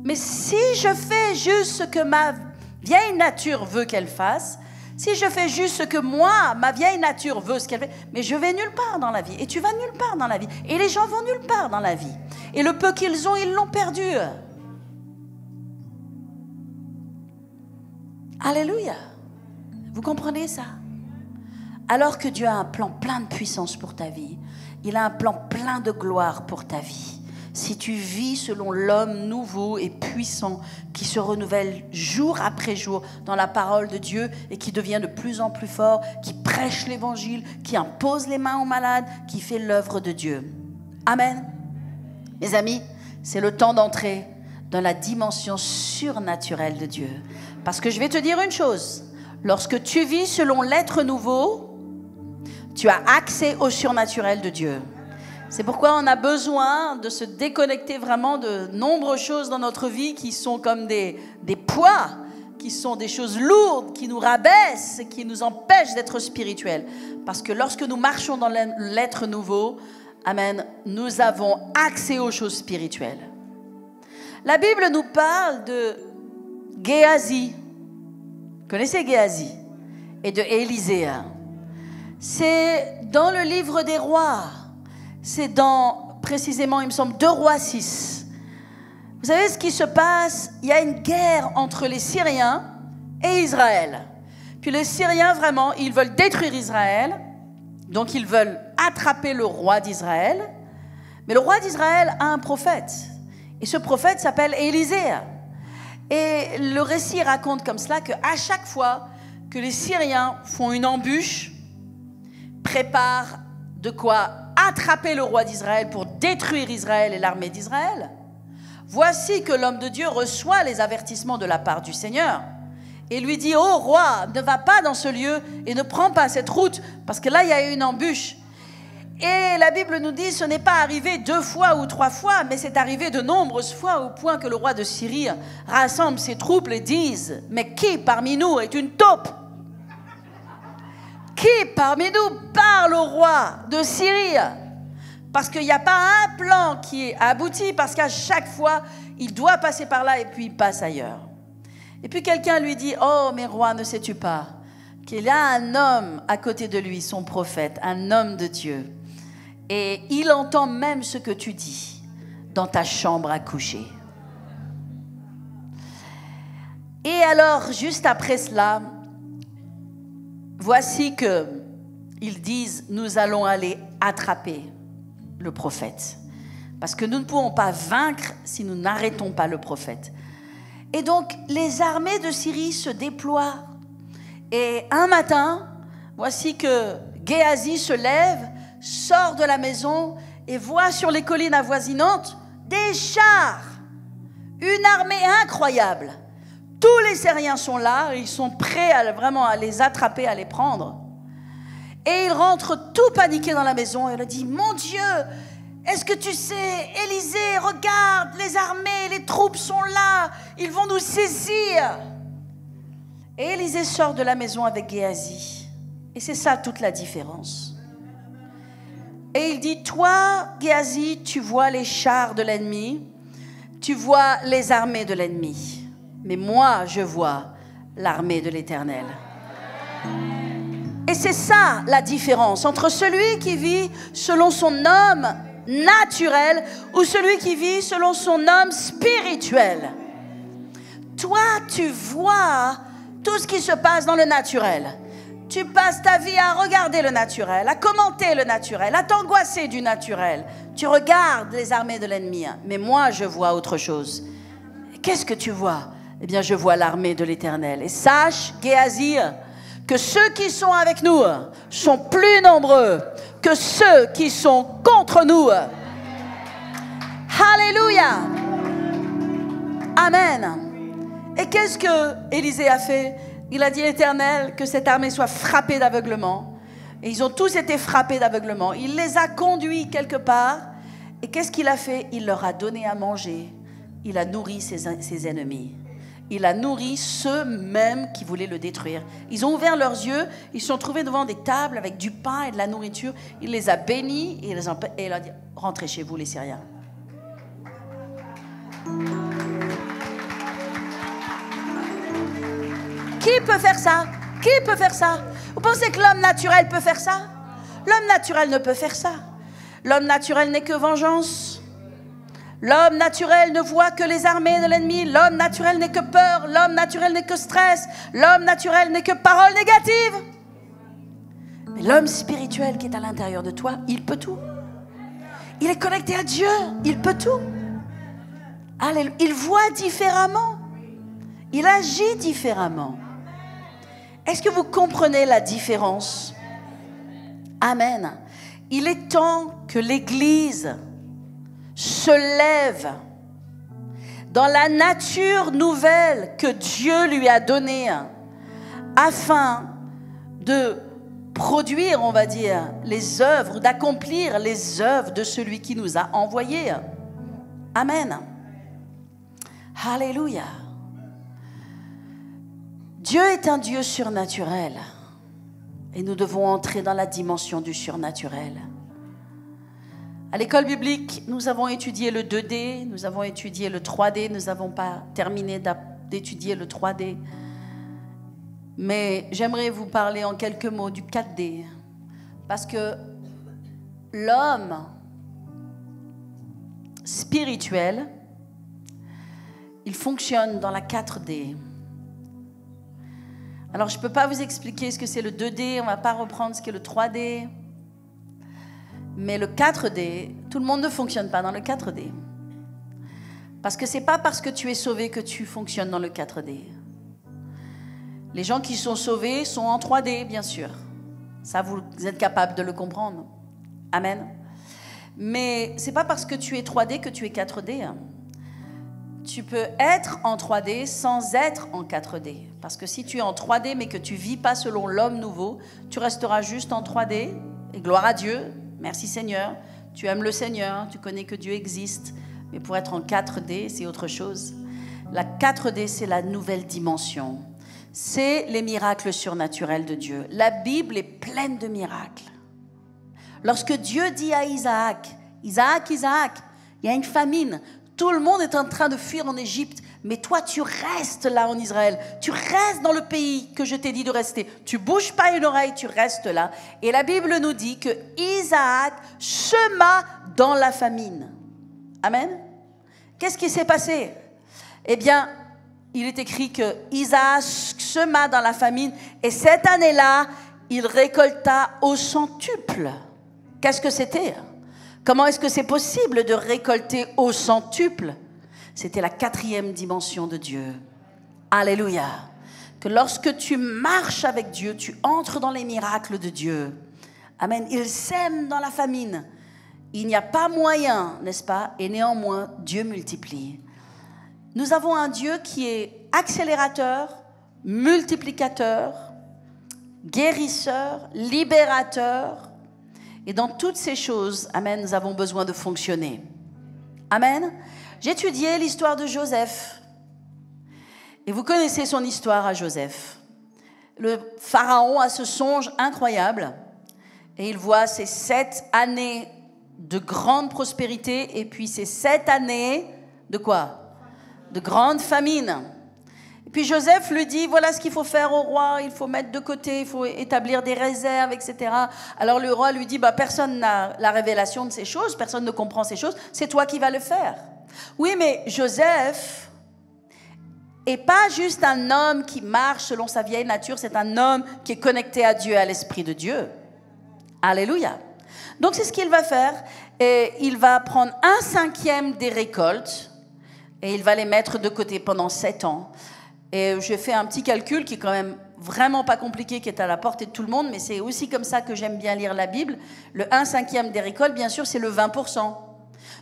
Mais si je fais juste ce que ma vieille nature veut qu'elle fasse, si je fais juste ce que moi, ma vieille nature veut ce qu'elle fait, mais je vais nulle part dans la vie. Et tu vas nulle part dans la vie. Et les gens vont nulle part dans la vie. Et le peu qu'ils ont, ils l'ont perdu. Alléluia. Vous comprenez ça? Alors que Dieu a un plan plein de puissance pour ta vie, il a un plan plein de gloire pour ta vie. Si tu vis selon l'homme nouveau et puissant qui se renouvelle jour après jour dans la parole de Dieu et qui devient de plus en plus fort, qui prêche l'évangile, qui impose les mains aux malades, qui fait l'œuvre de Dieu. Amen. Mes amis, c'est le temps d'entrer dans la dimension surnaturelle de Dieu. Parce que je vais te dire une chose, lorsque tu vis selon l'être nouveau, tu as accès au surnaturel de Dieu. C'est pourquoi on a besoin de se déconnecter vraiment de nombreuses choses dans notre vie qui sont comme des poids, qui sont des choses lourdes, qui nous rabaissent, qui nous empêchent d'être spirituels. Parce que lorsque nous marchons dans l'être nouveau, amen, nous avons accès aux choses spirituelles. La Bible nous parle de Géasi. Vous connaissez Géasi? Et de Élisée. C'est dans le livre des rois. C'est dans, précisément, il me semble, 2 Rois 6. Vous savez ce qui se passe? Il y a une guerre entre les Syriens et Israël. Puis les Syriens, vraiment, ils veulent détruire Israël. Donc, ils veulent attraper le roi d'Israël. Mais le roi d'Israël a un prophète. Et ce prophète s'appelle Élisée. Et le récit raconte comme cela qu'à chaque fois que les Syriens font une embûche, préparent de quoi attraper le roi d'Israël pour détruire Israël et l'armée d'Israël, voici que l'homme de Dieu reçoit les avertissements de la part du Seigneur et lui dit: oh roi, ne va pas dans ce lieu et ne prends pas cette route parce que là il y a eu une embûche. Et la Bible nous dit ce n'est pas arrivé 2 fois ou 3 fois, mais c'est arrivé de nombreuses fois au point que le roi de Syrie rassemble ses troupes et dise: mais qui parmi nous est une taupe? Qui parmi nous parle au roi de Syrie? Parce qu'il n'y a pas un plan qui est abouti, parce qu'à chaque fois, il doit passer par là et puis il passe ailleurs. Et puis quelqu'un lui dit, oh, mais roi, ne sais-tu pas qu'il y a un homme à côté de lui, son prophète, un homme de Dieu. Et il entend même ce que tu dis dans ta chambre à coucher. Et alors, juste après cela, voici qu'ils disent, nous allons aller attraper le prophète. Parce que nous ne pouvons pas vaincre si nous n'arrêtons pas le prophète. Et donc, les armées de Syrie se déploient. Et un matin, voici que Géasi se lève, sort de la maison et voit sur les collines avoisinantes des chars. Une armée incroyable. Tous les Syriens sont là, ils sont prêts vraiment à les attraper, à les prendre. Et il rentre tout paniqué dans la maison et il a dit, mon Dieu, est-ce que tu sais, Élisée, regarde, les armées, les troupes sont là, ils vont nous saisir. Et Élisée sort de la maison avec Géasi. Et c'est ça toute la différence. Et il dit, toi, Géasi, tu vois les chars de l'ennemi, tu vois les armées de l'ennemi. Mais moi, je vois l'armée de l'Éternel. Et c'est ça la différence entre celui qui vit selon son homme naturel ou celui qui vit selon son homme spirituel. Toi, tu vois tout ce qui se passe dans le naturel. Tu passes ta vie à regarder le naturel, à commenter le naturel, à t'angoisser du naturel. Tu regardes les armées de l'ennemi. Mais moi, je vois autre chose. Qu'est-ce que tu vois? Eh bien, je vois l'armée de l'Éternel. Et sache, Géasi, que ceux qui sont avec nous sont plus nombreux que ceux qui sont contre nous. Alléluia. Amen. Et qu'est-ce que Élisée a fait? Il a dit à l'Éternel que cette armée soit frappée d'aveuglement. Et ils ont tous été frappés d'aveuglement. Il les a conduits quelque part. Et qu'est-ce qu'il a fait? Il leur a donné à manger. Il a nourri ses ennemis. Il a nourri ceux-mêmes qui voulaient le détruire. Ils ont ouvert leurs yeux, ils se sont trouvés devant des tables avec du pain et de la nourriture. Il les a bénis et il a dit, rentrez chez vous les Syriens. Qui peut faire ça? Qui peut faire ça? Vous pensez que l'homme naturel peut faire ça? L'homme naturel ne peut faire ça. L'homme naturel n'est que vengeance. L'homme naturel ne voit que les armées de l'ennemi. L'homme naturel n'est que peur. L'homme naturel n'est que stress. L'homme naturel n'est que paroles négatives. Mais l'homme spirituel qui est à l'intérieur de toi, il peut tout. Il est connecté à Dieu. Il peut tout. Alléluia. Il voit différemment. Il agit différemment. Est-ce que vous comprenez la différence? Amen. Il est temps que l'Église se lève dans la nature nouvelle que Dieu lui a donnée afin de produire, on va dire, les œuvres, d'accomplir les œuvres de celui qui nous a envoyés. Amen. Alléluia. Dieu est un Dieu surnaturel et nous devons entrer dans la dimension du surnaturel. À l'école biblique, nous avons étudié le 2D, nous avons étudié le 3D, nous n'avons pas terminé d'étudier le 3D. Mais j'aimerais vous parler en quelques mots du 4D. Parce que l'homme spirituel, il fonctionne dans la 4D. Alors, je ne peux pas vous expliquer ce que c'est le 2D, on ne va pas reprendre ce qu'est le 3D. Mais le 4D, tout le monde ne fonctionne pas dans le 4D. Parce que ce n'est pas parce que tu es sauvé que tu fonctionnes dans le 4D. Les gens qui sont sauvés sont en 3D, bien sûr. Ça, vous êtes capable de le comprendre. Amen. Mais ce n'est pas parce que tu es 3D que tu es 4D. Tu peux être en 3D sans être en 4D. Parce que si tu es en 3D mais que tu ne vis pas selon l'homme nouveau, tu resteras juste en 3D. Et gloire à Dieu. Merci Seigneur, tu aimes le Seigneur, tu connais que Dieu existe, mais pour être en 4D, c'est autre chose. La 4D, c'est la nouvelle dimension. C'est les miracles surnaturels de Dieu. La Bible est pleine de miracles. Lorsque Dieu dit à Isaac Isaac, Isaac, il y a une famine. Tout le monde est en train de fuir en Égypte. Mais toi, tu restes là en Israël. Tu restes dans le pays que je t'ai dit de rester. Tu bouges pas une oreille, tu restes là. Et la Bible nous dit que Isaac sema dans la famine. Amen. Qu'est-ce qui s'est passé? Eh bien, il est écrit que Isaac sema dans la famine. Et cette année-là, il récolta au centuple. Qu'est-ce que c'était? Comment est-ce que c'est possible de récolter au centuple? C'était la 4e dimension de Dieu. Alléluia. Que lorsque tu marches avec Dieu, tu entres dans les miracles de Dieu. Amen. Il sème dans la famine. Il n'y a pas moyen, n'est-ce pas? Et néanmoins, Dieu multiplie. Nous avons un Dieu qui est accélérateur, multiplicateur, guérisseur, libérateur. Et dans toutes ces choses, amen, nous avons besoin de fonctionner. Amen. J'ai étudié l'histoire de Joseph. Et vous connaissez son histoire à Joseph. Le pharaon a ce songe incroyable. Et il voit ces 7 années de grande prospérité. Et puis ces 7 années de quoi? De grande famine. Et puis Joseph lui dit, voilà ce qu'il faut faire au roi. Il faut mettre de côté, il faut établir des réserves, etc. Alors le roi lui dit, personne n'a la révélation de ces choses. Personne ne comprend ces choses. C'est toi qui vas le faire. Oui, mais Joseph n'est pas juste un homme qui marche selon sa vieille nature, c'est un homme qui est connecté à Dieu, à l'Esprit de Dieu. Alléluia. Donc c'est ce qu'il va faire. Et il va prendre 1/5 des récoltes et il va les mettre de côté pendant 7 ans. Et j'ai fait un petit calcul qui est quand même vraiment pas compliqué, qui est à la portée de tout le monde, mais c'est aussi comme ça que j'aime bien lire la Bible. Le 1/5 des récoltes, bien sûr, c'est le 20%.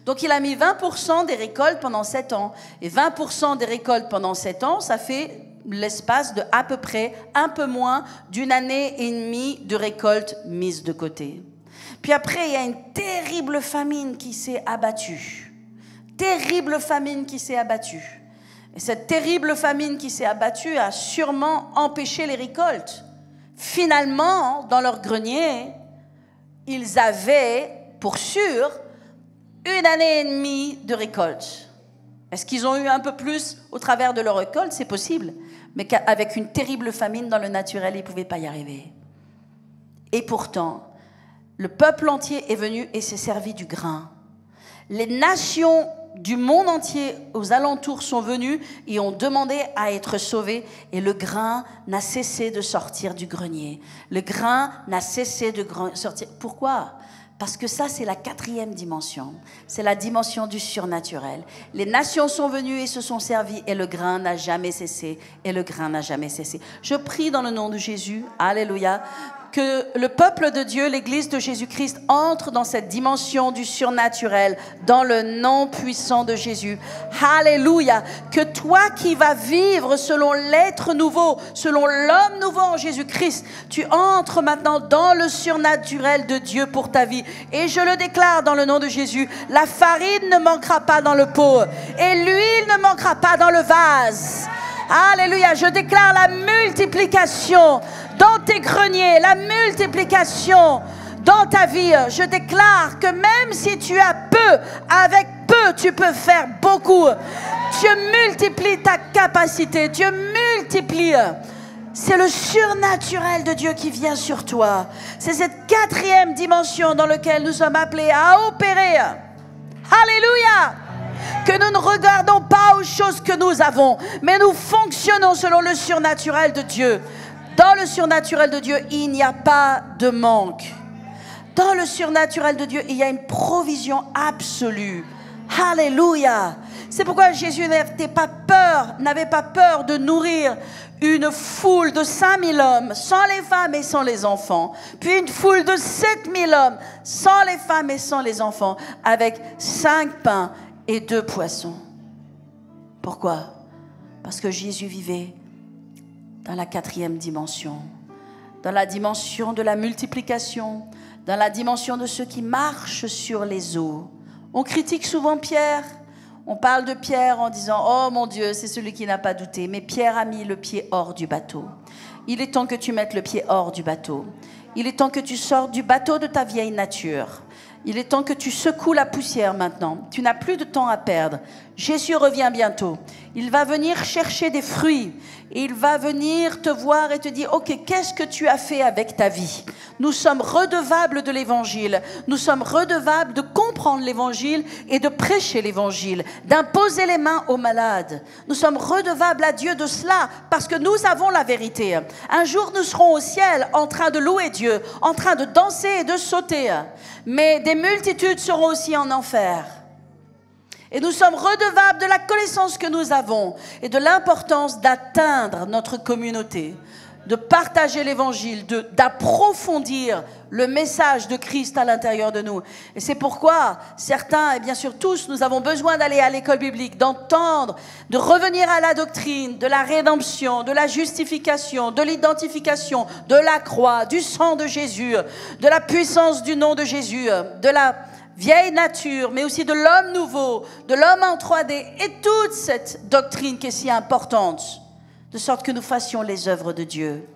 Donc il a mis 20% des récoltes pendant 7 ans. Et 20% des récoltes pendant 7 ans, ça fait l'espace de à peu près un peu moins d'1 année et demie de récoltes mises de côté. Puis après, il y a une terrible famine qui s'est abattue. Terrible famine qui s'est abattue. Et cette terrible famine qui s'est abattue a sûrement empêché les récoltes. Finalement, dans leur grenier, ils avaient, pour sûr, 1 année et demie de récolte. Est-ce qu'ils ont eu un peu plus au travers de leur récolte? C'est possible. Mais qu'avec une terrible famine dans le naturel, ils ne pouvaient pas y arriver. Et pourtant, le peuple entier est venu et s'est servi du grain. Les nations du monde entier aux alentours sont venues et ont demandé à être sauvées. Et le grain n'a cessé de sortir du grenier. Le grain n'a cessé de sortir. Pourquoi ? Parce que ça, c'est la 4e dimension. C'est la dimension du surnaturel. Les nations sont venues et se sont servies et le grain n'a jamais cessé. Et le grain n'a jamais cessé. Je prie dans le nom de Jésus, alléluia, que le peuple de Dieu, l'Église de Jésus-Christ, entre dans cette dimension du surnaturel, dans le nom puissant de Jésus. Alléluia. Que toi qui vas vivre selon l'être nouveau, selon l'homme nouveau en Jésus-Christ, tu entres maintenant dans le surnaturel de Dieu pour ta vie. Et je le déclare dans le nom de Jésus, la farine ne manquera pas dans le pot et l'huile ne manquera pas dans le vase. Alléluia. Je déclare la multiplication dans tes greniers, la multiplication dans ta vie. Je déclare que même si tu as peu, avec peu, tu peux faire beaucoup. Dieu multiplie ta capacité. Dieu multiplie. C'est le surnaturel de Dieu qui vient sur toi. C'est cette 4e dimension dans laquelle nous sommes appelés à opérer. Alléluia. Que nous ne regardons pas aux choses que nous avons, mais nous fonctionnons selon le surnaturel de Dieu. Dans le surnaturel de Dieu, il n'y a pas de manque. Dans le surnaturel de Dieu, il y a une provision absolue. Alléluia. C'est pourquoi Jésus n'avait pas peur de nourrir une foule de 5000 hommes, sans les femmes et sans les enfants. Puis une foule de 7000 hommes, sans les femmes et sans les enfants, avec 5 pains et 2 poissons. Pourquoi? Parce que Jésus vivait dans la 4e dimension, dans la dimension de la multiplication, dans la dimension de ceux qui marchent sur les eaux. On critique souvent Pierre, on parle de Pierre en disant « Oh mon Dieu, c'est celui qui n'a pas douté ». Mais Pierre a mis le pied hors du bateau. Il est temps que tu mettes le pied hors du bateau. Il est temps que tu sortes du bateau de ta vieille nature. Il est temps que tu secoues la poussière maintenant. Tu n'as plus de temps à perdre. Jésus revient bientôt. Il va venir chercher des fruits. Il va venir te voir et te dire, ok, qu'est-ce que tu as fait avec ta vie? Nous sommes redevables de l'évangile. Nous sommes redevables de comprendre l'évangile et de prêcher l'évangile, d'imposer les mains aux malades. Nous sommes redevables à Dieu de cela parce que nous avons la vérité. Un jour, nous serons au ciel en train de louer Dieu, en train de danser et de sauter. Mais des multitudes seront aussi en enfer. Et nous sommes redevables de la connaissance que nous avons et de l'importance d'atteindre notre communauté, de partager l'évangile, d'approfondir le message de Christ à l'intérieur de nous. Et c'est pourquoi certains, et bien sûr tous, nous avons besoin d'aller à l'école biblique, d'entendre, de revenir à la doctrine, de la rédemption, de la justification, de l'identification, de la croix, du sang de Jésus, de la puissance du nom de Jésus, de la vieille nature, mais aussi de l'homme nouveau, de l'homme en 3D, et toute cette doctrine qui est si importante, de sorte que nous fassions les œuvres de Dieu.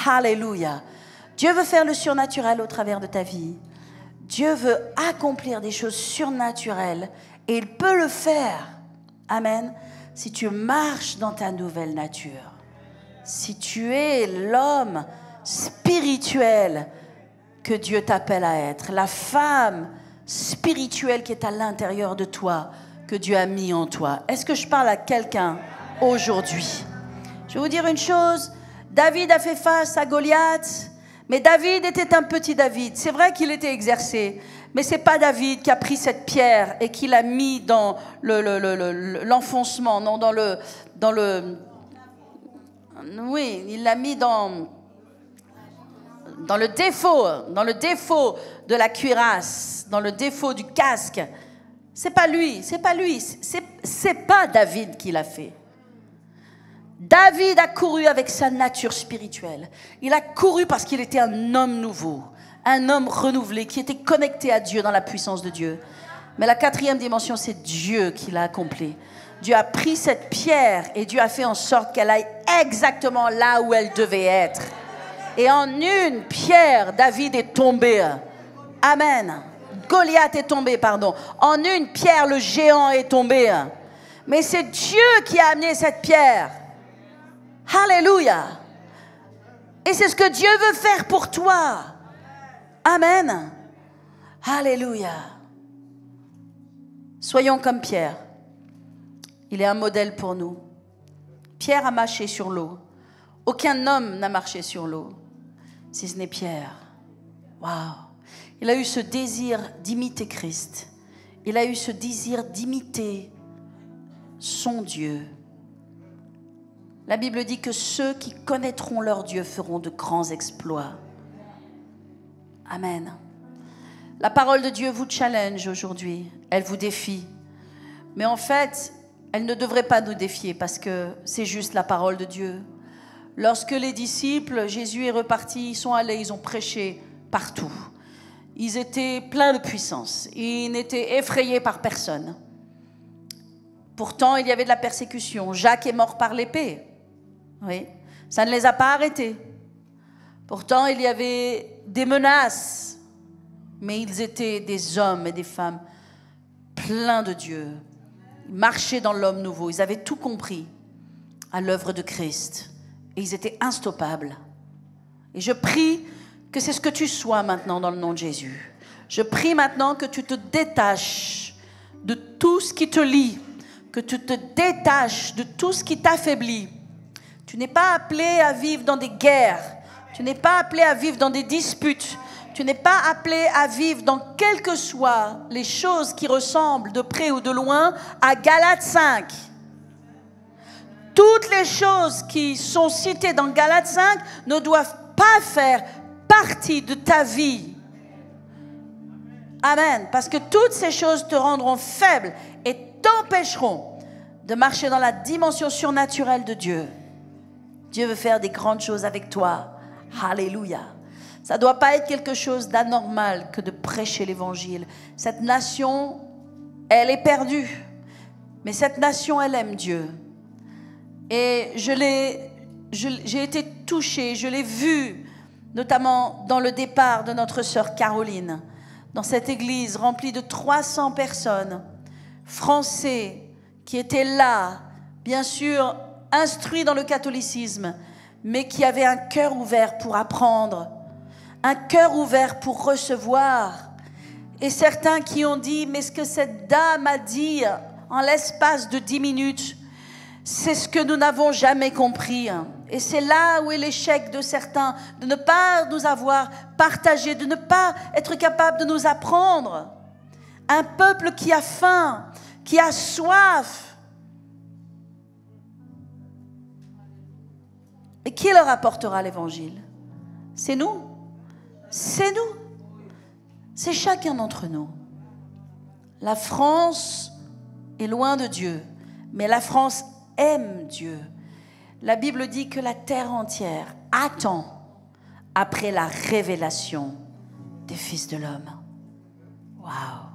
Alléluia. Dieu veut faire le surnaturel au travers de ta vie. Dieu veut accomplir des choses surnaturelles, et il peut le faire. Amen. Si tu marches dans ta nouvelle nature, si tu es l'homme spirituel que Dieu t'appelle à être, la femme spirituelle qui est à l'intérieur de toi, que Dieu a mis en toi. Est-ce que je parle à quelqu'un aujourd'hui? Je vais vous dire une chose, David a fait face à Goliath, mais David était un petit David. C'est vrai qu'il était exercé, mais c'est pas David qui a pris cette pierre et qui l'a mis dans l'enfoncement, non, oui, il l'a mis dans le défaut de la cuirasse, dans le défaut du casque. C'est pas lui, c'est pas David qui l'a fait. David a couru avec sa nature spirituelle. Il a couru parce qu'il était un homme nouveau, un homme renouvelé, qui était connecté à Dieu dans la puissance de Dieu. Mais la quatrième dimension, c'est Dieu qui l'a accompli. Dieu a pris cette pierre et Dieu a fait en sorte qu'elle aille exactement là où elle devait être. Et en une pierre, David est tombé. Amen. Goliath est tombé, pardon. En une pierre, le géant est tombé. Mais c'est Dieu qui a amené cette pierre. Alléluia. Et c'est ce que Dieu veut faire pour toi. Amen. Alléluia. Soyons comme Pierre. Il est un modèle pour nous. Pierre a marché sur l'eau. Aucun homme n'a marché sur l'eau, si ce n'est Pierre. Waouh! Il a eu ce désir d'imiter Christ. Il a eu ce désir d'imiter son Dieu. La Bible dit que ceux qui connaîtront leur Dieu feront de grands exploits. Amen. La parole de Dieu vous challenge aujourd'hui. Elle vous défie. Mais en fait, elle ne devrait pas nous défier parce que c'est juste la parole de Dieu. Lorsque les disciples, Jésus est reparti, ils sont allés, ils ont prêché partout. Ils étaient pleins de puissance. Ils n'étaient effrayés par personne. Pourtant, il y avait de la persécution. Jacques est mort par l'épée. Oui, ça ne les a pas arrêtés. Pourtant, il y avait des menaces. Mais ils étaient des hommes et des femmes pleins de Dieu. Ils marchaient dans l'homme nouveau. Ils avaient tout compris à l'œuvre de Christ. Et ils étaient instoppables. Et je prie que c'est ce que tu sois maintenant dans le nom de Jésus. Je prie maintenant que tu te détaches de tout ce qui te lie, que tu te détaches de tout ce qui t'affaiblit. Tu n'es pas appelé à vivre dans des guerres. Tu n'es pas appelé à vivre dans des disputes. Tu n'es pas appelé à vivre dans quelles que soient les choses qui ressemblent de près ou de loin à Galates 5. Toutes les choses qui sont citées dans Galates 5 ne doivent pas faire partie de ta vie. Amen. Parce que toutes ces choses te rendront faible et t'empêcheront de marcher dans la dimension surnaturelle de Dieu. Dieu veut faire des grandes choses avec toi. Alléluia. Ça ne doit pas être quelque chose d'anormal que de prêcher l'évangile. Cette nation, elle est perdue. Mais cette nation, elle aime Dieu. Et j'ai été touchée, je l'ai vu, notamment dans le départ de notre sœur Caroline. dans cette église remplie de 300 personnes, Français, qui étaient là, bien sûr, instruits dans le catholicisme, mais qui avaient un cœur ouvert pour apprendre, un cœur ouvert pour recevoir. Et certains qui ont dit, mais ce que cette dame a dit en l'espace de 10 minutes, c'est ce que nous n'avons jamais compris. Et c'est là où est l'échec de certains, de ne pas nous avoir partagé, de ne pas être capable de nous apprendre. Un peuple qui a faim, qui a soif. Et qui leur apportera l'évangile? C'est nous. C'est nous. C'est chacun d'entre nous. La France est loin de Dieu, mais la France aime Dieu. La Bible dit que la terre entière attend après la révélation des fils de l'homme. Waouh!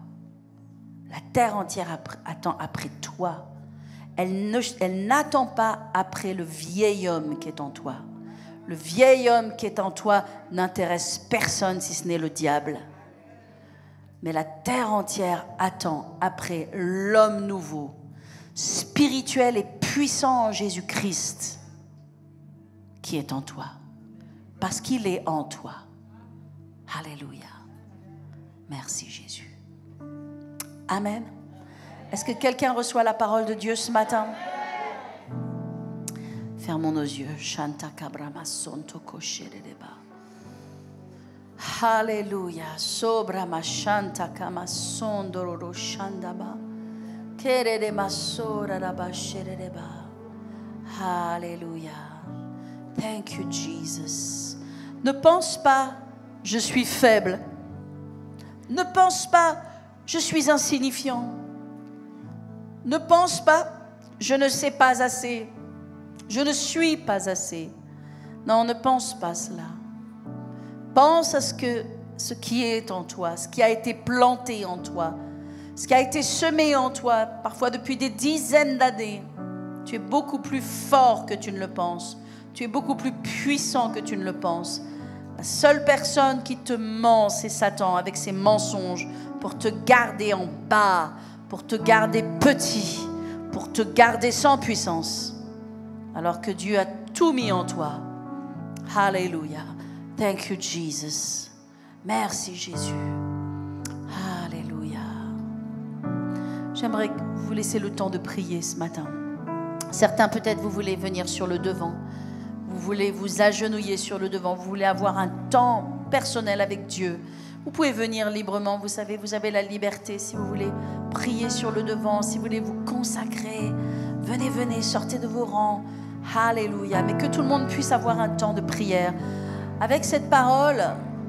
La terre entière attend après toi. Elle n'attend pas après le vieil homme qui est en toi. Le vieil homme qui est en toi n'intéresse personne si ce n'est le diable. Mais la terre entière attend après l'homme nouveau, spirituel et puissant en Jésus-Christ, qui est en toi. Parce qu'il est en toi. Alléluia. Merci Jésus. Amen. Est-ce que quelqu'un reçoit la parole de Dieu ce matin? Fermons nos yeux. Shanta kabrama sonto koshereba. Alléluia. Sobra ma shanta kama sondoro shandaba. Kerere masora raba shereba. Alléluia. Thank you Jesus. Ne pense pas je suis faible. Ne pense pas je suis insignifiant. Ne pense pas je ne sais pas assez. Je ne suis pas assez. Non, ne pense pas cela. Pense à ce qui est en toi, ce qui a été planté en toi, ce qui a été semé en toi, parfois depuis des dizaines d'années. Tu es beaucoup plus fort que tu ne le penses. Tu es beaucoup plus puissant que tu ne le penses. La seule personne qui te ment, c'est Satan avec ses mensonges pour te garder en bas, pour te garder petit, pour te garder sans puissance. Alors que Dieu a tout mis en toi. Alléluia. Thank you, Jesus. Merci, Jésus. Alléluia. J'aimerais vous laisser le temps de prier ce matin. Certains, peut-être, vous voulez venir sur le devant. Vous voulez vous agenouiller sur le devant. Vous voulez avoir un temps personnel avec Dieu. Vous pouvez venir librement. Vous savez, vous avez la liberté. Si vous voulez prier sur le devant, si vous voulez vous consacrer, venez, venez, sortez de vos rangs. Alléluia. Mais que tout le monde puisse avoir un temps de prière. Avec cette parole,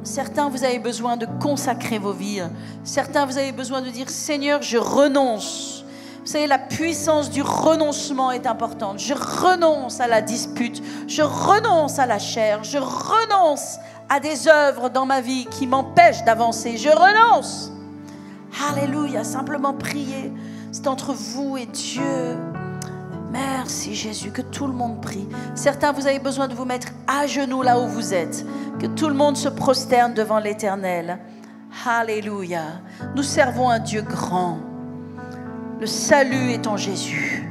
certains, vous avez besoin de consacrer vos vies. Certains, vous avez besoin de dire, Seigneur, je renonce. Vous savez, la puissance du renoncement est importante. Je renonce à la dispute. Je renonce à la chair. Je renonce à des œuvres dans ma vie qui m'empêchent d'avancer. Je renonce. Alléluia. Simplement prier. C'est entre vous et Dieu. Merci Jésus, que tout le monde prie. Certains, vous avez besoin de vous mettre à genoux là où vous êtes. Que tout le monde se prosterne devant l'Éternel. Alléluia. Nous servons un Dieu grand. Le salut est en Jésus.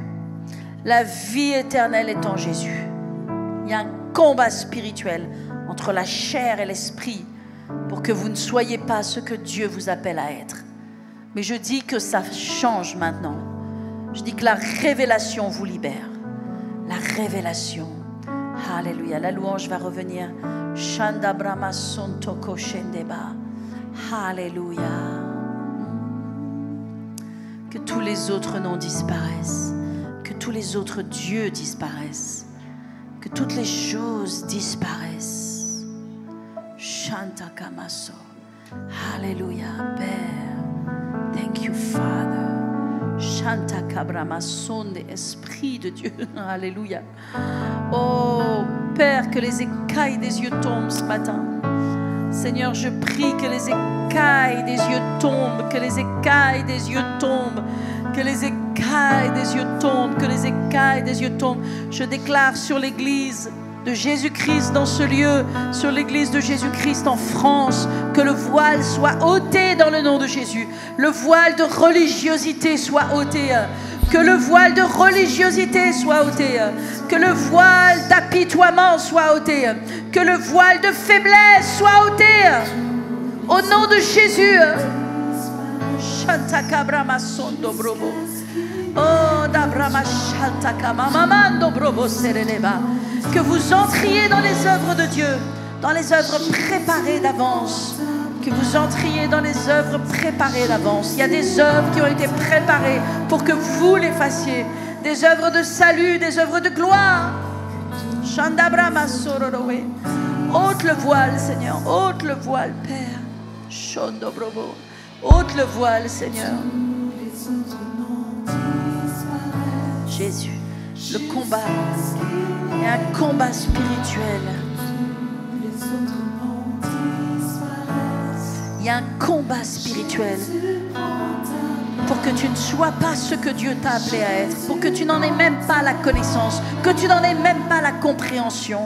La vie éternelle est en Jésus. Il y a un combat spirituel entre la chair et l'esprit pour que vous ne soyez pas ce que Dieu vous appelle à être. Mais je dis que ça change maintenant. Je dis que la révélation vous libère. La révélation. Alléluia. La louange va revenir. Shanda brama sonto koshendeba. Alléluia. Que tous les autres noms disparaissent. Que tous les autres dieux disparaissent. Que toutes les choses disparaissent. Shanta kamaso. Alléluia. Père. Thank you, Father. Chanta Kabrama sonde, Esprit de Dieu. Alléluia. Oh, Père, que les écailles des yeux tombent ce matin. Seigneur, je prie que les écailles des yeux tombent, que les écailles des yeux tombent, que les écailles des yeux tombent, que les écailles des yeux tombent. Je déclare sur l'Église de Jésus-Christ dans ce lieu, sur l'église de Jésus-Christ en France. Que le voile soit ôté dans le nom de Jésus. Le voile de religiosité soit ôté. Que le voile de religiosité soit ôté. Que le voile d'apitoiement soit ôté. Que le voile de faiblesse soit ôté. Au nom de Jésus. Que vous entriez dans les œuvres de Dieu, dans les œuvres préparées d'avance. Que vous entriez dans les œuvres préparées d'avance. Il y a des œuvres qui ont été préparées pour que vous les fassiez. Des œuvres de salut, des œuvres de gloire. Ôte le voile, Seigneur. Ôte le voile, Père. Ôte le voile, Seigneur. Jésus, le combat est un combat spirituel. Il y a un combat spirituel pour que tu ne sois pas ce que Dieu t'a appelé à être, pour que tu n'en aies même pas la connaissance, que tu n'en aies même pas la compréhension.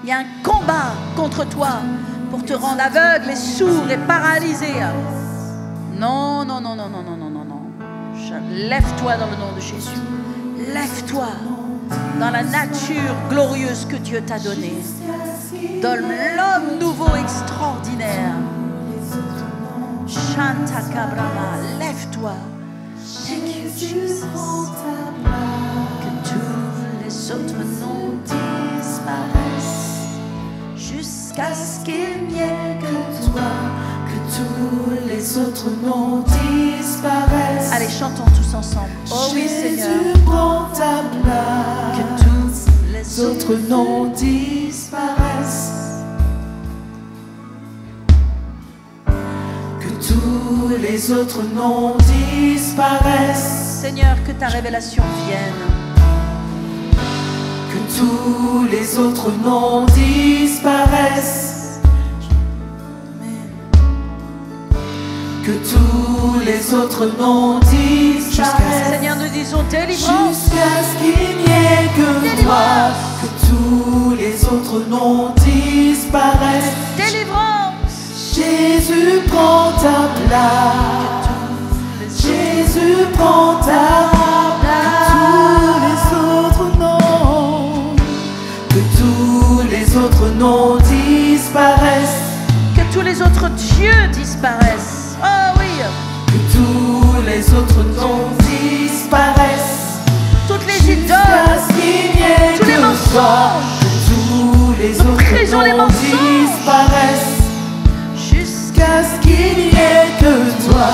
Il y a un combat contre toi pour te rendre aveugle et sourd et paralysé. Non, non, non, non, non, non, non, non, non. Lève-toi dans le nom de Jésus. Lève-toi dans la nature glorieuse que Dieu t'a donnée. Dans l'homme nouveau extraordinaire. Chanta Kabrama, lève-toi. Thank you, Jesus. Que tous les autres noms disparaissent jusqu'à ce qu'il n'y ait que toi. Que tous les autres noms disparaissent. Allez, chantons tous ensemble. Oh oui, Seigneur. Jésus, prends ta place. Que tous les autres noms disparaissent. Tous les autres noms disparaissent. Seigneur, que ta révélation vienne. Que tous les autres noms disparaissent. Que tous les autres noms disparaissent. Seigneur, nous disons délivrance. Jusqu'à ce qu'il n'y ait que toi. Que tous les autres noms disparaissent. Délivrance. Jésus, prends ta place. Jésus, prends ta place. Que tous les autres noms, que tous les autres noms disparaissent. Que tous les autres dieux disparaissent. Oh oui. Que tous les autres noms disparaissent. Toutes les idoles, tous les mensonges, tous les autres noms disparaissent. Jusqu'à ce qu'il n'y ait que toi,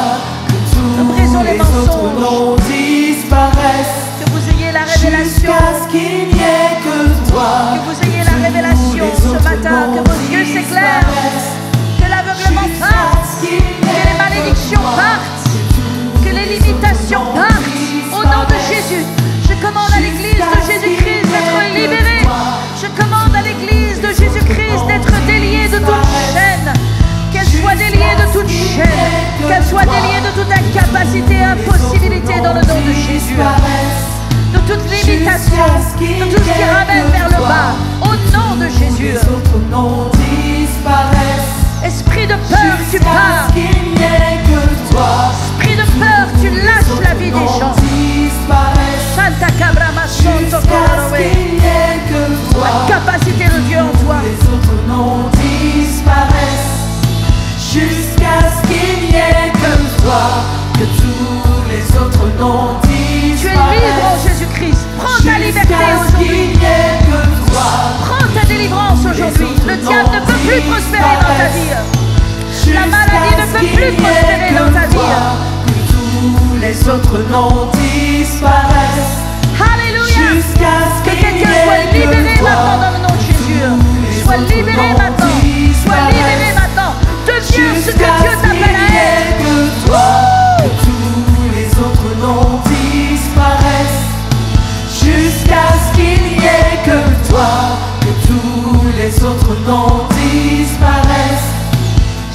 que tous les autres noms disparaissent. Que vous ayez la révélation. Jusqu'à ce qu'il n'y ait que toi. Que vous ayez la révélation ce matin. Que vos yeux s'éclairent. Que l'aveuglement parte. Que les malédictions partent. Que les limitations partent. Au nom de Jésus, je commande à l'église de Jésus-Christ d'être libérée. Je commande à l'église de Jésus-Christ d'être déliée de toute chaîne. Qu'elle soit déliée de toute chaîne, qu'elle soit déliée de toute incapacité, impossibilité dans le nom de Jésus. De toute limitation, de tout ce qui ramène vers le bas, au nom de Jésus. Esprit de peur, tu pars. Esprit de peur, tu lâches la vie des gens. Santa Cabrama Santo Carawe. La capacité de Dieu en toi. Jusqu'à ce qu'il n'y ait que toi, que tous les autres noms disparaissent. Tu es libre en Jésus-Christ. Prends ta liberté aujourd'hui. Prends ta délivrance aujourd'hui. Le diable ne peut plus prospérer dans ta vie. La maladie ne peut plus prospérer dans ta vie. Que tous les autres noms disparaissent. Alléluia. Que quelqu'un soit libéré maintenant dans le nom de Jésus. Sois libéré maintenant. Sois libéré maintenant. Deviens ce que Dieu t'appelle à être. Que toi, que tous les autres noms disparaissent. Jusqu'à ce qu'il n'y ait que toi. Que tous les autres noms disparaissent.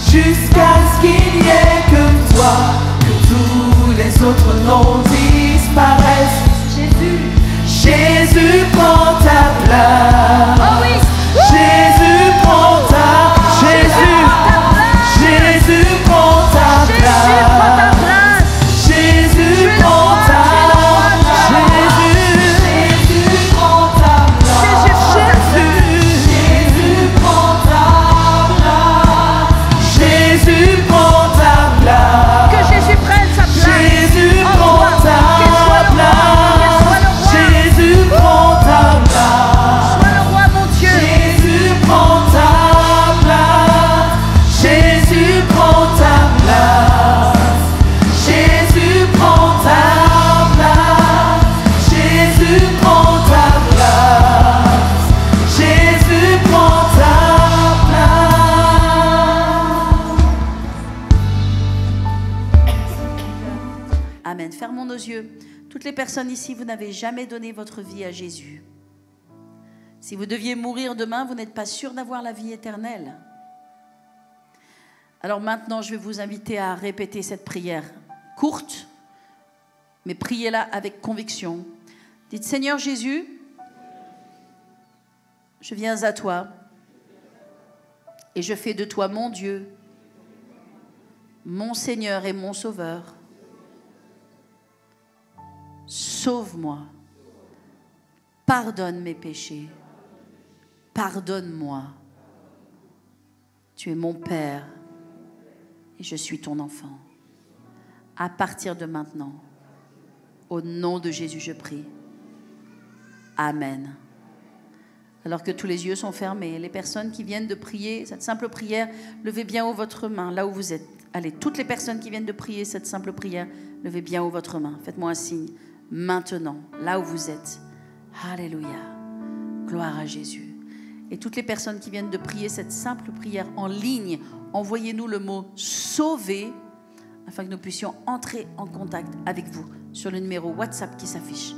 Jusqu'à ce qu'il n'y ait que toi. Que tous les autres noms disparaissent. Jésus, Jésus, prends ta place. Amen. Fermons nos yeux. Toutes les personnes ici, vous n'avez jamais donné votre vie à Jésus. Si vous deviez mourir demain, vous n'êtes pas sûr d'avoir la vie éternelle. Alors maintenant, je vais vous inviter à répéter cette prière courte, mais priez-la avec conviction. Dites, Seigneur Jésus, je viens à toi et je fais de toi mon Dieu, mon Seigneur et mon Sauveur. Sauve-moi, pardonne mes péchés, pardonne-moi. Tu es mon Père et je suis ton enfant. À partir de maintenant, au nom de Jésus, je prie. Amen. Alors que tous les yeux sont fermés, les personnes qui viennent de prier cette simple prière, levez bien haut votre main, là où vous êtes. Allez, toutes les personnes qui viennent de prier cette simple prière, levez bien haut votre main. Faites-moi un signe, maintenant, là où vous êtes. Alléluia. Gloire à Jésus. Et toutes les personnes qui viennent de prier cette simple prière en ligne, envoyez-nous le mot « sauver » afin que nous puissions entrer en contact avec vous sur le numéro WhatsApp qui s'affiche.